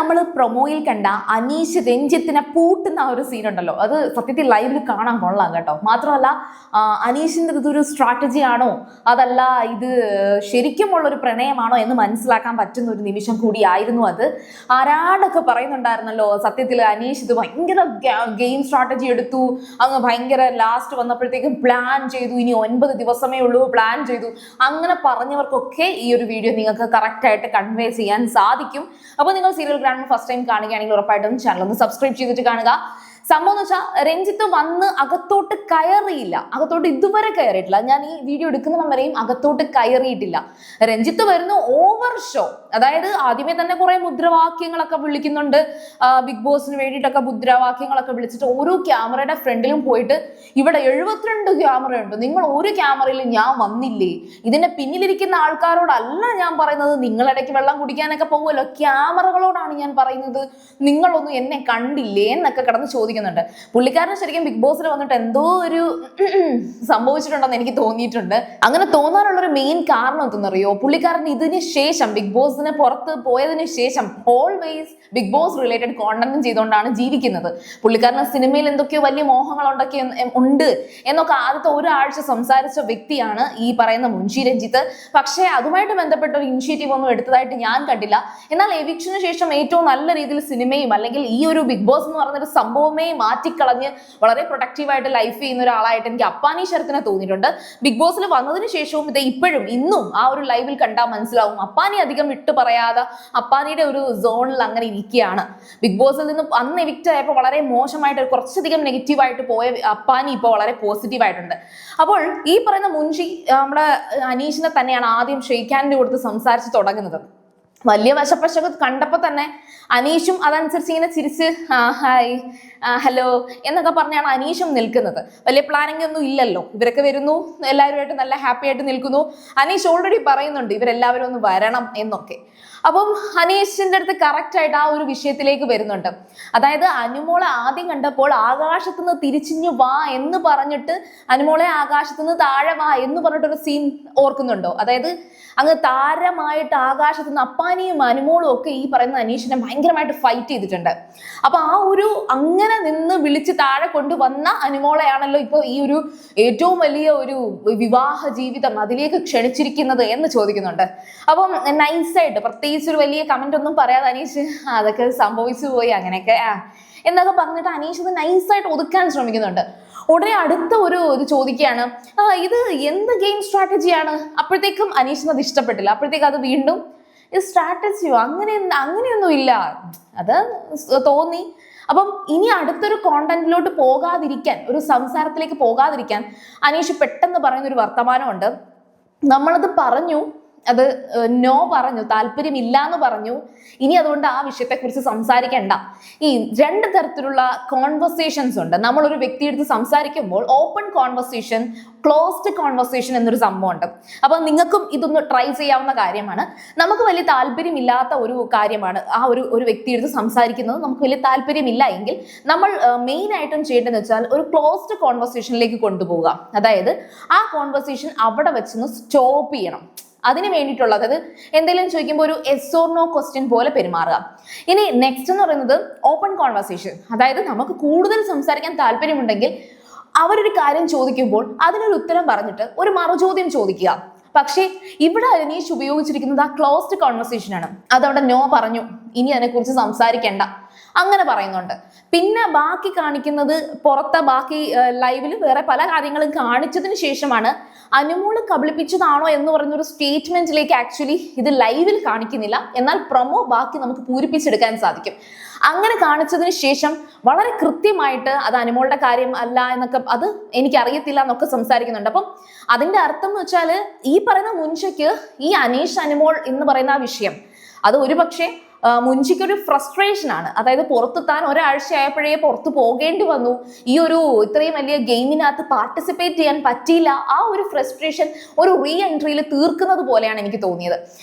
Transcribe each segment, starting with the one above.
നമ്മൾ പ്രൊമോയിൽ കണ്ട അനീഷ് രഞ്ജിത്തിനെ പൂട്ടുന്ന ആ ഒരു സീൻ ഉണ്ടല്ലോ, അത് സത്യത്തിൽ ലൈവിൽ കാണാൻ കൊള്ളാം കേട്ടോ. മാത്രമല്ല അനീഷിന്റെ ഇതൊരു സ്ട്രാറ്റജി ആണോ അതല്ല ഇത് ശരിക്കുമുള്ളൊരു പ്രണയമാണോ എന്ന് മനസ്സിലാക്കാൻ പറ്റുന്ന ഒരു നിമിഷം കൂടിയായിരുന്നു അത്. ആരാടൊക്കെ പറയുന്നുണ്ടായിരുന്നല്ലോ സത്യത്തിൽ അനീഷ് ഇത് ഭയങ്കര ഗെയിം സ്ട്രാറ്റജി എടുത്തു, അങ്ങ് ഭയങ്കര ലാസ്റ്റ് വന്നപ്പോഴത്തേക്കും പ്ലാൻ ചെയ്തു, ഇനി 9 ദിവസമേ ഉള്ളൂ പ്ലാൻ ചെയ്തു. അങ്ങനെ പറഞ്ഞവർക്കൊക്കെ ഈ ഒരു വീഡിയോ നിങ്ങൾക്ക് കറക്റ്റ് ആയിട്ട് കൺവേ ചെയ്യാൻ സാധിക്കും. അപ്പോൾ നിങ്ങൾ സീരിയൽ ഗ്രാൻഡ് ഫസ്റ്റ് ടൈം കാണുകയാണെങ്കിൽ ഉറപ്പായിട്ടും ചാനൽ ഒന്ന് സബ്സ്ക്രൈബ് ചെയ്തിട്ട് കാണുക. സംഭവം എന്ന് വെച്ചാൽ രഞ്ജിത്ത് വന്ന് അകത്തോട്ട് കയറിയില്ല, അകത്തോട്ട് ഇതുവരെ കയറിയിട്ടില്ല. ഞാൻ ഈ വീഡിയോ എടുക്കുന്ന വരെയും അകത്തോട്ട് കയറിയിട്ടില്ല. രഞ്ജിത്ത് വരുന്നു ഓവർ ഷോ, അതായത് ആദ്യമേ തന്നെ കുറെ മുദ്രാവാക്യങ്ങളൊക്കെ വിളിക്കുന്നുണ്ട്, ബിഗ് ബോസിന് വേണ്ടിയിട്ടൊക്കെ മുദ്രാവാക്യങ്ങളൊക്കെ വിളിച്ചിട്ട് ഓരോ ക്യാമറയുടെ ഫ്രണ്ടിലും പോയിട്ട് ഇവിടെ 72 ക്യാമറയുണ്ട്, നിങ്ങൾ ഒരു ക്യാമറയിൽ ഞാൻ വന്നില്ലേ, ഇതിന്റെ പിന്നിലിരിക്കുന്ന ആൾക്കാരോടല്ല ഞാൻ പറയുന്നത്, നിങ്ങളിടയ്ക്ക് വെള്ളം കുടിക്കാനൊക്കെ പോകുമല്ലോ, ക്യാമറകളോടാണ് ഞാൻ പറയുന്നത്, നിങ്ങളൊന്നും എന്നെ കണ്ടില്ലേ എന്നൊക്കെ കിടന്ന് ചോദിക്കുന്നുണ്ട്. പുള്ളിക്കാരന് ശരിക്കും ബിഗ് ബോസിൽ വന്നിട്ട് എന്തോ ഒരു സംഭവിച്ചിട്ടുണ്ടെന്ന് എനിക്ക് തോന്നിയിട്ടുണ്ട്. അങ്ങനെ തോന്നാനുള്ള ഒരു മെയിൻ കാരണം എന്തെന്നറിയോ, പുള്ളിക്കാരൻ ഇതിന് ശേഷം ബിഗ് ബോസിന് പുറത്ത് പോയതിനു ശേഷം ഓൾവേസ് ബിഗ് ബോസ് റിലേറ്റഡ് കോണ്ടന്റും ചെയ്തുകൊണ്ടാണ് ജീവിക്കുന്നത്. പുള്ളിക്കാരന് സിനിമയിൽ എന്തൊക്കെയോ വലിയ മോഹങ്ങളുണ്ടൊക്കെ ഉണ്ട് എന്നൊക്കെ ആദ്യത്തെ ഒരാഴ്ച സംസാരിച്ച വ്യക്തിയാണ് ഈ പറയുന്ന മുൻഷി രഞ്ജിത്ത്. പക്ഷേ അതുമായിട്ട് ബന്ധപ്പെട്ട ഒരു ഇനിഷ്യേറ്റീവ് ഒന്നും എടുത്തതായിട്ട് ഞാൻ കണ്ടില്ല. എന്നാൽ എവിക്ഷന് ശേഷം ഏറ്റവും നല്ല രീതിയിൽ സിനിമയും അല്ലെങ്കിൽ ഈ ഒരു ബിഗ് ബോസ് എന്ന് പറയുന്ന ഒരു സംഭവമേ മാറ്റിക്കളഞ്ഞ് വളരെ പ്രൊഡക്റ്റീവായിട്ട് ലൈഫ് ചെയ്യുന്ന ഒരാളായിട്ട് എനിക്ക് അപ്പാനി ശരത്തിനെ തോന്നിയിട്ടുണ്ട്. ബിഗ് ബോസിൽ വന്നതിന് ശേഷവും ഇത് ഇപ്പോഴും ഇന്നും ആ ഒരു ലൈവിൽ കണ്ടാൽ മനസ്സിലാവും അപ്പാനി അധികം വിട്ടു പറയാതെ അപ്പാനിയുടെ ഒരു സോണിൽ അങ്ങനെ ഇരിക്കുകയാണ്. ബിഗ് ബോസിൽ നിന്ന് അന്ന് എവിക്റ്റ് ആയപ്പോൾ വളരെ മോശമായിട്ട് കുറച്ചധികം നെഗറ്റീവായിട്ട് പോയ അപ്പാനി ഇപ്പോൾ വളരെ പോസിറ്റീവായിട്ടുണ്ട്. അപ്പോൾ ഈ പറയുന്ന മുൻഷി നമ്മുടെ അനീഷിനെ തന്നെയാണ് ആദ്യം ഷെയ്ക്ക് ഹാൻഡ് കൊടുത്ത് സംസാരിച്ച് തുടങ്ങുന്നത്. വലിയ വശപ്പശൊക്കെ കണ്ടപ്പോൾ തന്നെ അനീഷും അതനുസരിച്ച് ഇങ്ങനെ ചിരിച്ച് ഹായ് ഹലോ എന്നൊക്കെ പറഞ്ഞാണ് അനീഷും നിൽക്കുന്നത്. വലിയ പ്ലാനിങ് ഒന്നും ഇല്ലല്ലോ, ഇവരൊക്കെ വരുന്നു എല്ലാവരുമായിട്ട് നല്ല ഹാപ്പി ആയിട്ട് നിൽക്കുന്നു. അനീഷ് ഓൾറെഡി പറയുന്നുണ്ട് ഇവരെല്ലാവരും ഒന്ന് വരണം എന്നൊക്കെ. അപ്പം അനീഷിന്റെ അടുത്ത് കറക്റ്റ് ആയിട്ട് ആ ഒരു വിഷയത്തിലേക്ക് വരുന്നുണ്ട്. അതായത് അനുമോളെ ആദ്യം കണ്ടപ്പോൾ ആകാശത്തുനിന്ന് തിരിച്ചിഞ്ഞു വാ എന്ന് പറഞ്ഞിട്ട് അനുമോളെ ആകാശത്തുനിന്ന് താഴെ വാ എന്ന് പറഞ്ഞിട്ടൊരു സീൻ ഓർക്കുന്നുണ്ടോ? അതായത് അങ്ങ് താരമായിട്ട് ആകാശത്തുനിന്ന് അപ്പാനിയും അനുമോളും ഒക്കെ ഈ പറയുന്ന അനീഷിനെ ഭയങ്കരമായിട്ട് ഫൈറ്റ് ചെയ്തിട്ടുണ്ട്. അപ്പൊ ആ ഒരു അങ്ങനെ നിന്ന് വിളിച്ച് താഴെ കൊണ്ടുവന്ന അനുമോളെയാണല്ലോ ഇപ്പൊ ഈ ഒരു ഏറ്റവും വലിയ ഒരു വിവാഹ ജീവിതം അതിലേക്ക് ക്ഷണിച്ചിരിക്കുന്നത് എന്ന് ചോദിക്കുന്നുണ്ട്. അപ്പം നൈസായിട്ട് പ്രത്യേകിച്ച് ഒരു വലിയ കമന്റ് ഒന്നും പറയാതെ അനീഷ് അതൊക്കെ സംഭവിച്ചു പോയി അങ്ങനെയൊക്കെ എന്നൊക്കെ പറഞ്ഞിട്ട് അനീഷ് ഇത് നൈസായിട്ട് ഒതുക്കാൻ ശ്രമിക്കുന്നുണ്ട്. ഉടനെ അടുത്ത ഒരു ചോദിക്കുകയാണ് ഇത് എന്ത് ഗെയിം സ്ട്രാറ്റജിയാണ്? അപ്പോഴത്തേക്കും അനീഷിന് അത് ഇഷ്ടപ്പെട്ടില്ല. അപ്പോഴത്തേക്ക് അത് വീണ്ടും ഇത് സ്ട്രാറ്റജിയോ അങ്ങനെയൊന്നും ഇല്ല, അത് തോന്നി. അപ്പം ഇനി അടുത്തൊരു കോണ്ടന്റിലോട്ട് പോകാതിരിക്കാൻ, ഒരു സംസാരത്തിലേക്ക് പോകാതിരിക്കാൻ അനീഷ് പെട്ടെന്ന് പറയുന്ന ഒരു വർത്തമാനമുണ്ട്. നമ്മളത് പറഞ്ഞു, അത് നോ പറഞ്ഞു, താല്പര്യമില്ല എന്ന് പറഞ്ഞു, ഇനി അതുകൊണ്ട് ആ വിഷയത്തെക്കുറിച്ച് സംസാരിക്കണ്ട. ഈ 2 തരത്തിലുള്ള കോൺവെർസേഷൻസ് ഉണ്ട്. നമ്മളൊരു വ്യക്തിയെടുത്ത് സംസാരിക്കുമ്പോൾ ഓപ്പൺ കോൺവെർസേഷൻ, ക്ലോസ്ഡ് കോൺവെർസേഷൻ എന്നൊരു സംഭവമുണ്ട്. അപ്പൊ നിങ്ങൾക്കും ഇതൊന്ന് ട്രൈ ചെയ്യാവുന്ന കാര്യമാണ്. നമുക്ക് വലിയ താല്പര്യമില്ലാത്ത ഒരു കാര്യമാണ് ആ ഒരു വ്യക്തിയെടുത്ത് സംസാരിക്കുന്നത്. നമുക്ക് വലിയ താല്പര്യമില്ല എങ്കിൽ നമ്മൾ മെയിൻ ആയിട്ടും ചെയ്യേണ്ടതെന്ന് വെച്ചാൽ ഒരു ക്ലോസ്ഡ് കോൺവെർസേഷനിലേക്ക് കൊണ്ടുപോവുക. അതായത് ആ കോൺവെർസേഷൻ അവിടെ വെച്ചൊന്ന് സ്റ്റോപ്പ് ചെയ്യണം. അതിന് വേണ്ടിയിട്ടുള്ള, അതായത് എന്തെങ്കിലും ചോദിക്കുമ്പോൾ ഒരു എസ് ഓർ നോ ക്വസ്റ്റ്യൻ പോലെ പെരുമാറുക. ഇനി നെക്സ്റ്റ് എന്ന് പറയുന്നത് ഓപ്പൺ കോൺവെർസേഷൻ. അതായത് നമുക്ക് കൂടുതൽ സംസാരിക്കാൻ താല്പര്യമുണ്ടെങ്കിൽ അവരൊരു കാര്യം ചോദിക്കുമ്പോൾ അതിനൊരു ഉത്തരം പറഞ്ഞിട്ട് ഒരു മറുചോദ്യം ചോദിക്കുക. പക്ഷേ ഇവിടെ അനീഷ് ഉപയോഗിച്ചിരിക്കുന്നത് ആ ക്ലോസ്ഡ് കോൺവെർസേഷൻ ആണ്. അതവിടെ നോ പറഞ്ഞു, ഇനി അതിനെക്കുറിച്ച് സംസാരിക്കേണ്ട അങ്ങനെ പറയുന്നുണ്ട്. പിന്നെ ബാക്കി കാണിക്കുന്നത് പുറത്തെ ബാക്കി ലൈവിൽ വേറെ പല കാര്യങ്ങളും കാണിച്ചതിന് ശേഷമാണ് അനുമോള് കബളിപ്പിച്ചതാണോ എന്ന് പറയുന്ന ഒരു സ്റ്റേറ്റ്മെന്റിലേക്ക് ആക്ച്വലി ഇത് ലൈവിൽ കാണിക്കുന്നില്ല, എന്നാൽ പ്രൊമോ ബാക്കി നമുക്ക് പൂരിപ്പിച്ചെടുക്കാൻ സാധിക്കും. അങ്ങനെ കാണിച്ചതിന് ശേഷം വളരെ കൃത്യമായിട്ട് അത് അനുമോളുടെ കാര്യം അല്ല എന്നൊക്കെ, അത് എനിക്കറിയത്തില്ല എന്നൊക്കെ സംസാരിക്കുന്നുണ്ട്. അപ്പം അതിന്റെ അർത്ഥം എന്ന് വെച്ചാൽ ഈ പറയുന്ന മുൻഷയ്ക്ക് ഈ അനീഷ് അനുമോൾ എന്ന് പറയുന്ന ആ വിഷയം അത് ഒരുപക്ഷെ മുൻഷിക്കൊരു ഫ്രസ്ട്രേഷൻ ആണ്. അതായത് പുറത്ത് താൻ ഒരാഴ്ചയായപ്പോഴേ പുറത്ത് പോകേണ്ടി വന്നു, ഈ ഒരു ഇത്രയും വലിയ ഗെയിമിനകത്ത് പാർട്ടിസിപ്പേറ്റ് ചെയ്യാൻ പറ്റിയില്ല, ആ ഒരു ഫ്രസ്ട്രേഷൻ ഒരു റീ എൻട്രിയിൽ തീർക്കുന്നത് പോലെയാണ് എനിക്ക് തോന്നിയത്.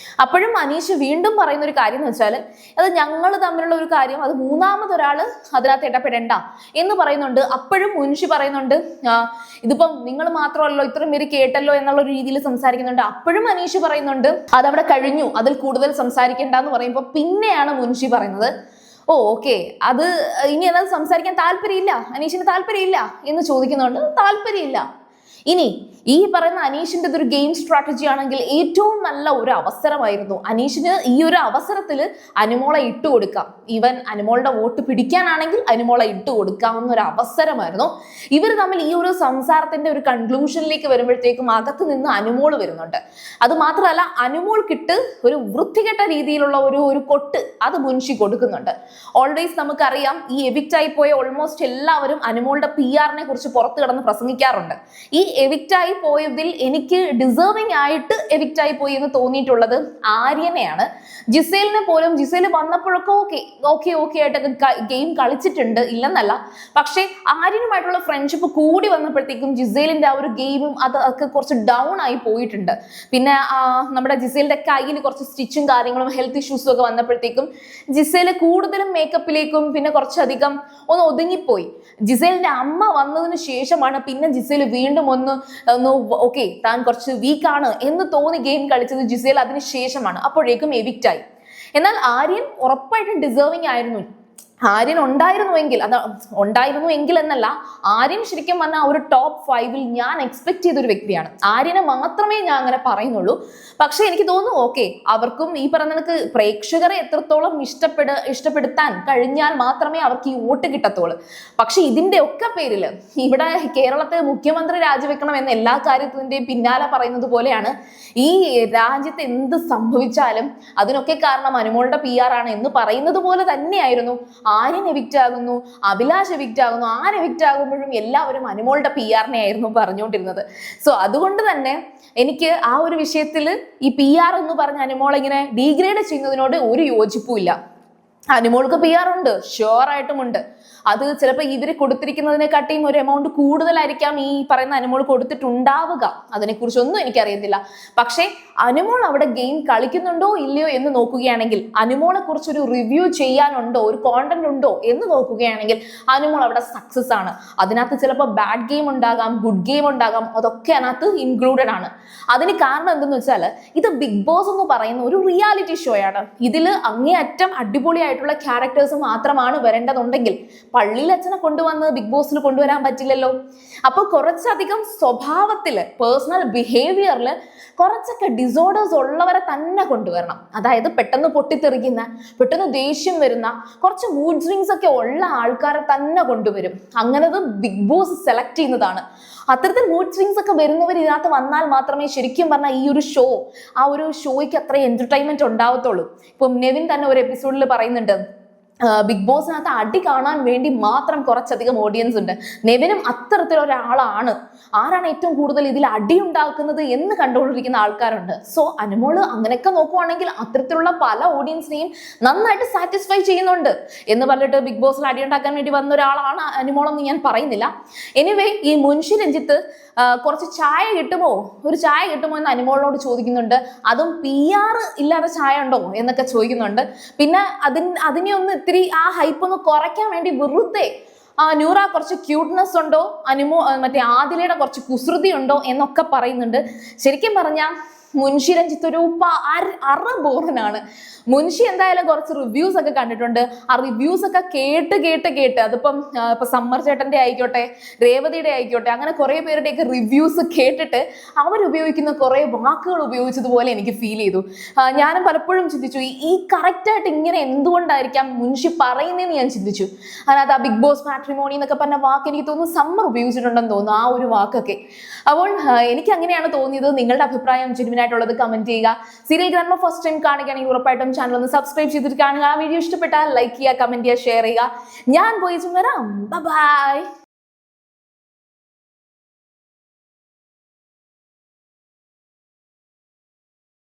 അപ്പോഴും അനീഷ് വീണ്ടും പറയുന്ന ഒരു കാര്യം എന്ന് വെച്ചാൽ അത് ഞങ്ങൾ തമ്മിലുള്ള ഒരു കാര്യം, അത് മൂന്നാമതൊരാൾ അതിനകത്ത് ഇടപെടേണ്ട എന്ന് പറയുന്നുണ്ട്. അപ്പോഴും മുൻഷി പറയുന്നുണ്ട് ഇതിപ്പം നിങ്ങൾ മാത്രമല്ലോ ഇത്രയും പേര് കേട്ടല്ലോ എന്നുള്ള ഒരു രീതിയിൽ സംസാരിക്കുന്നുണ്ട്. അപ്പോഴും അനീഷ് പറയുന്നുണ്ട് അതവിടെ കഴിഞ്ഞു, അതിൽ കൂടുതൽ സംസാരിക്കേണ്ട എന്ന് പറയുമ്പോൾ പിന്നെ പിന്നെയാണ് മുൻഷി പറയുന്നത്, ഓ ഓക്കെ, അത് ഇനി അത് സംസാരിക്കാൻ താല്പര്യമില്ല, അനീഷിന് താല്പര്യമില്ല എന്ന് ചോദിക്കുന്നുണ്ട്. താല്പര്യമില്ല. ഇനി ഈ പറയുന്ന അനീഷിന്റെ ഒരു ഗെയിം സ്ട്രാറ്റജി ആണെങ്കിൽ ഏറ്റവും നല്ല ഒരു അവസരമായിരുന്നു. അനീഷിന് ഈ ഒരു അവസരത്തിൽ അനുമോളെ ഇട്ടുകൊടുക്കാം. ഈവൻ അനുമോളുടെ വോട്ട് പിടിക്കാനാണെങ്കിൽ അനുമോളെ ഇട്ടുകൊടുക്കാവുന്ന ഒരു അവസരമായിരുന്നു. ഇവർ തമ്മിൽ ഈ ഒരു സംസാരത്തിന്റെ ഒരു കൺക്ലൂഷനിലേക്ക് വരുമ്പോഴത്തേക്കും അകത്ത് നിന്ന് അനുമോൾ വരുന്നുണ്ട്. അത് മാത്രമല്ല, അനുമോൾക്കിട്ട് ഒരു വൃത്തികെട്ട രീതിയിലുള്ള ഒരു കൊട്ട് അത് മുൻഷി കൊടുക്കുന്നുണ്ട്. ഓൾവേസ് നമുക്കറിയാം, ഈ എവിക്റ്റായി പോയ ഓൾമോസ്റ്റ് എല്ലാവരും അനുമോളുടെ PR-നെ കുറിച്ച് പുറത്ത് കിടന്ന് പ്രസംഗിക്കാറുണ്ട്. ഈ എവിക്റ്റായി പോയതിൽ എനിക്ക് ഡിസേർവിംഗ് ആയിട്ട് എവിക്റ്റായി പോയി എന്ന് തോന്നിയിട്ടുള്ളത് ആര്യനെയാണ്. ജിസേലിനെ പോലും ജിസേൽ വന്നപ്പോഴൊക്കെ ഓക്കെ ആയിട്ടൊക്കെ ഗെയിം കളിച്ചിട്ടുണ്ട്, ഇല്ലെന്നല്ല. പക്ഷെ ആര്യനുമായിട്ടുള്ള ഫ്രണ്ട്ഷിപ്പ് കൂടി വന്നപ്പോഴത്തേക്കും ജിസേലിന്റെ ആ ഒരു ഗെയിമും അതൊക്കെ കുറച്ച് ഡൗൺ ആയി പോയിട്ടുണ്ട്. പിന്നെ നമ്മുടെ ജിസേലിന്റെ കയ്യിൽ കുറച്ച് സ്റ്റിച്ചും കാര്യങ്ങളും ഹെൽത്ത് ഇഷ്യൂസും ഒക്കെ വന്നപ്പോഴത്തേക്കും ജിസേല് കൂടുതലും മേക്കപ്പിലേക്കും പിന്നെ കുറച്ചധികം ഒന്ന് ഒതുങ്ങിപ്പോയി. ജിസേലിന്റെ അമ്മ വന്നതിന് ശേഷമാണ് പിന്നെ ജിസേൽ വീണ്ടും ഒന്ന് ഓക്കെ താൻ കുറച്ച് വീക്കാണ് എന്ന് തോന്നി ഗെയിം കളിച്ചത് ജിസേൽ അതിന് ശേഷമാണ്. അപ്പോഴേക്കും എവിക്റ്റായി. എന്നാൽ ആര്യൻ ഉറപ്പായിട്ടും ഡിസേർവിംഗ് ആയിരുന്നു. ആര്യൻ ഉണ്ടായിരുന്നുവെങ്കിൽ എന്നല്ല, ആര്യൻ ശരിക്കും പറഞ്ഞാൽ ഒരു ടോപ്പ് 5-ൽ ഞാൻ എക്സ്പെക്ട് ചെയ്തൊരു വ്യക്തിയാണ്. ആര്യനെ മാത്രമേ ഞാൻ അങ്ങനെ പറയുന്നുള്ളൂ. പക്ഷെ എനിക്ക് തോന്നുന്നു ഓക്കെ, അവർക്കും ഈ പറഞ്ഞ കണക്ക് പ്രേക്ഷകരെ എത്രത്തോളം ഇഷ്ടപ്പെടുത്താൻ കഴിഞ്ഞാൽ മാത്രമേ അവർക്ക് ഈ വോട്ട് കിട്ടത്തുള്ളൂ. പക്ഷെ ഇതിന്റെ ഒക്കെ പേരിൽ ഇവിടെ കേരളത്തെ മുഖ്യമന്ത്രി രാജിവെക്കണം എന്ന എല്ലാ കാര്യത്തിന്റെയും പിന്നാലെ പറയുന്നത് പോലെയാണ് ഈ രാജ്യത്ത് എന്ത് സംഭവിച്ചാലും അതിനൊക്കെ കാരണം അനുമോളുടെ PR ആണ് എന്ന് പറയുന്നത് പോലെ തന്നെയായിരുന്നു. ആര്യൻ എവിക്റ്റ് ആകുന്നു, അഭിലാഷ് എവിക്റ്റ് ആകുന്നു, ആര് എവിക്റ്റ് ആകുമ്പോഴും എല്ലാവരും അനുമോളുടെ PR-നെ ആയിരുന്നു പറഞ്ഞുകൊണ്ടിരുന്നത്. സോ അതുകൊണ്ട് തന്നെ എനിക്ക് ആ ഒരു വിഷയത്തിൽ ഈ PR എന്ന് പറഞ്ഞ അനുമോളെ ഇങ്ങനെ ഡീഗ്രേഡ് ചെയ്യുന്നതിനോട് ഒരു യോജിപ്പും ഇല്ല. അനുമോൾക്ക് PR ഉണ്ട്, ഷുവർ ആയിട്ടും ഉണ്ട്. അത് ചിലപ്പോൾ ഇവര് കൊടുത്തിരിക്കുന്നതിനെക്കാട്ടിയും ഒരു എമൗണ്ട് കൂടുതലായിരിക്കാം ഈ പറയുന്ന അനുമോൾ കൊടുത്തിട്ടുണ്ടാവുക. അതിനെക്കുറിച്ചൊന്നും എനിക്കറിയത്തില്ല. പക്ഷേ അനുമോൾ അവിടെ ഗെയിം കളിക്കുന്നുണ്ടോ ഇല്ലയോ എന്ന് നോക്കുകയാണെങ്കിൽ, അനുമോളെ കുറിച്ചൊരു റിവ്യൂ ചെയ്യാനുണ്ടോ, ഒരു കോണ്ടന്റ് ഉണ്ടോ എന്ന് നോക്കുകയാണെങ്കിൽ അനുമോൾ അവിടെ സക്സസ് ആണ്. അതിനകത്ത് ചിലപ്പോൾ ബാഡ് ഗെയിം ഉണ്ടാകാം, ഗുഡ് ഗെയിം ഉണ്ടാകാം, അതൊക്കെ അതിനകത്ത് ഇൻക്ലൂഡഡ് ആണ്. അതിന് കാരണം എന്തെന്ന് വെച്ചാൽ ഇത് ബിഗ് ബോസ് എന്ന് പറയുന്ന ഒരു റിയാലിറ്റി ഷോ ആണ്. ഇതിൽ അങ്ങേയറ്റം അടിപൊളിയായിട്ടുള്ള ക്യാരക്ടേഴ്സ് മാത്രമാണ് വരേണ്ടതുണ്ടെങ്കിൽ പള്ളിയിൽ അച്ഛനെ കൊണ്ടുവന്ന് ബിഗ് ബോസിൽ കൊണ്ടുവരാൻ പറ്റില്ലല്ലോ. അപ്പൊ കുറച്ചധികം സ്വഭാവത്തില്, പേഴ്സണൽ ബിഹേവിയറിൽ കുറച്ചൊക്കെ ഡിസോർഡേഴ്സ് ഉള്ളവരെ തന്നെ കൊണ്ടുവരണം. അതായത് പെട്ടെന്ന് പൊട്ടിത്തെറിക്കുന്ന, പെട്ടെന്ന് ദേഷ്യം വരുന്ന, കുറച്ച് മൂഡ് സ്വിങ്സ് ഒക്കെ ഉള്ള ആൾക്കാരെ തന്നെ കൊണ്ടുവരും. അങ്ങനത് ബിഗ് ബോസ് സെലക്ട് ചെയ്യുന്നതാണ്. അത്തരത്തിൽ മൂഡ് സ്വിങ്സ് ഒക്കെ വരുന്നവർ ഇതിനകത്ത് വന്നാൽ മാത്രമേ ശരിക്കും പറഞ്ഞാൽ ഈ ഒരു ഷോ, ആ ഒരു ഷോയ്ക്ക് അത്ര എന്റർടൈൻമെന്റ് ഉണ്ടാവത്തുള്ളൂ. ഇപ്പം നെവിൻ തന്നെ ഒരു എപ്പിസോഡിൽ പറയുന്നുണ്ട്, ബിഗ് ബോസിനകത്ത് അടി കാണാൻ വേണ്ടി മാത്രം കുറച്ചധികം ഓഡിയൻസ് ഉണ്ട്. നെവിനും അത്തരത്തിലൊരാളാണ്. ആരാണ് ഏറ്റവും കൂടുതൽ ഇതിൽ അടി ഉണ്ടാക്കുന്നത് എന്ന് കണ്ടുകൊണ്ടിരിക്കുന്ന ആൾക്കാരുണ്ട്. സോ അനുമോള് അങ്ങനെയൊക്കെ നോക്കുവാണെങ്കിൽ അത്തരത്തിലുള്ള പല ഓഡിയൻസിനെയും നന്നായിട്ട് സാറ്റിസ്ഫൈ ചെയ്യുന്നുണ്ട്. എന്ന് പറഞ്ഞിട്ട് ബിഗ് ബോസിൽ അടി ഉണ്ടാക്കാൻ വേണ്ടി വന്ന ഒരാളാണ് അനുമോളെന്ന് ഞാൻ പറയുന്നില്ല. എനിവേ, ഈ മുൻഷി രഞ്ജിത്ത് കുറച്ച് ചായ കിട്ടുമോ, ഒരു ചായ കിട്ടുമോ എന്ന് അനുമോളിനോട് ചോദിക്കുന്നുണ്ട്. അതും PR ഇല്ലാതെ ചായ ഉണ്ടോ എന്നൊക്കെ ചോദിക്കുന്നുണ്ട്. പിന്നെ അതിനെ ഒന്ന് ഇത്തിരി ആ ഹൈപ്പ് ഒന്ന് കുറയ്ക്കാൻ വേണ്ടി വെറുതെ നൂറ കുറച്ച് ക്യൂട്ട്നെസ് ഉണ്ടോ, മറ്റേ ആദിലയുടെ കുറച്ച് കുസൃതി ഉണ്ടോ എന്നൊക്കെ പറയുന്നുണ്ട്. ശരിക്കും പറഞ്ഞാൽ മുൻഷി രഞ്ജിത്ത് ഒരു ബോറനാണ്. മുൻഷി എന്തായാലും കുറച്ച് റിവ്യൂസ് ഒക്കെ കണ്ടിട്ടുണ്ട്. ആ റിവ്യൂസ് ഒക്കെ കേട്ട് അതിപ്പം ഇപ്പൊ സമ്മർ ചേട്ടന്റെ ആയിക്കോട്ടെ, രേവതിയുടെ ആയിക്കോട്ടെ, അങ്ങനെ കുറെ പേരുടെയൊക്കെ റിവ്യൂസ് കേട്ടിട്ട് അവരുപയോഗിക്കുന്ന കുറെ വാക്കുകൾ ഉപയോഗിച്ചതുപോലെ എനിക്ക് ഫീൽ ചെയ്തു. ഞാനും പലപ്പോഴും ചിന്തിച്ചു, ഈ കറക്റ്റായിട്ട് ഇങ്ങനെ എന്തുകൊണ്ടായിരിക്കാം മുൻഷി പറയുന്നതെന്ന് ഞാൻ ചിന്തിച്ചു. അതിനകത്ത് ആ ബിഗ് ബോസ് മാട്രിമോണി എന്നൊക്കെ പറഞ്ഞ വാക്ക് എനിക്ക് തോന്നുന്നു സമ്മർ ഉപയോഗിച്ചിട്ടുണ്ടെന്ന് തോന്നുന്നു, ആ ഒരു വാക്കൊക്കെ. അപ്പോൾ എനിക്ക് അങ്ങനെയാണ് തോന്നിയത്. നിങ്ങളുടെ അഭിപ്രായം ജെന്യുവിനായിട്ടുള്ളത് കമന്റ് ചെയ്യുക. സീരിയൽ ഗ്രാൻഡ്മ ഫസ്റ്റ് ടൈം കാണുകയാണെങ്കിൽ ഉറപ്പായിട്ടും ചാനൽ ഒന്ന് സബ്സ്ക്രൈബ് ചെയ്തിട്ട് കാണുക. വീഡിയോ ഇഷ്ടപ്പെട്ടാൽ ലൈക്ക് ചെയ്യുക, കമന്റ് ചെയ്യുക, ഷെയർ ചെയ്യുക. ഞാൻ പോയി വരാം. ബൈ.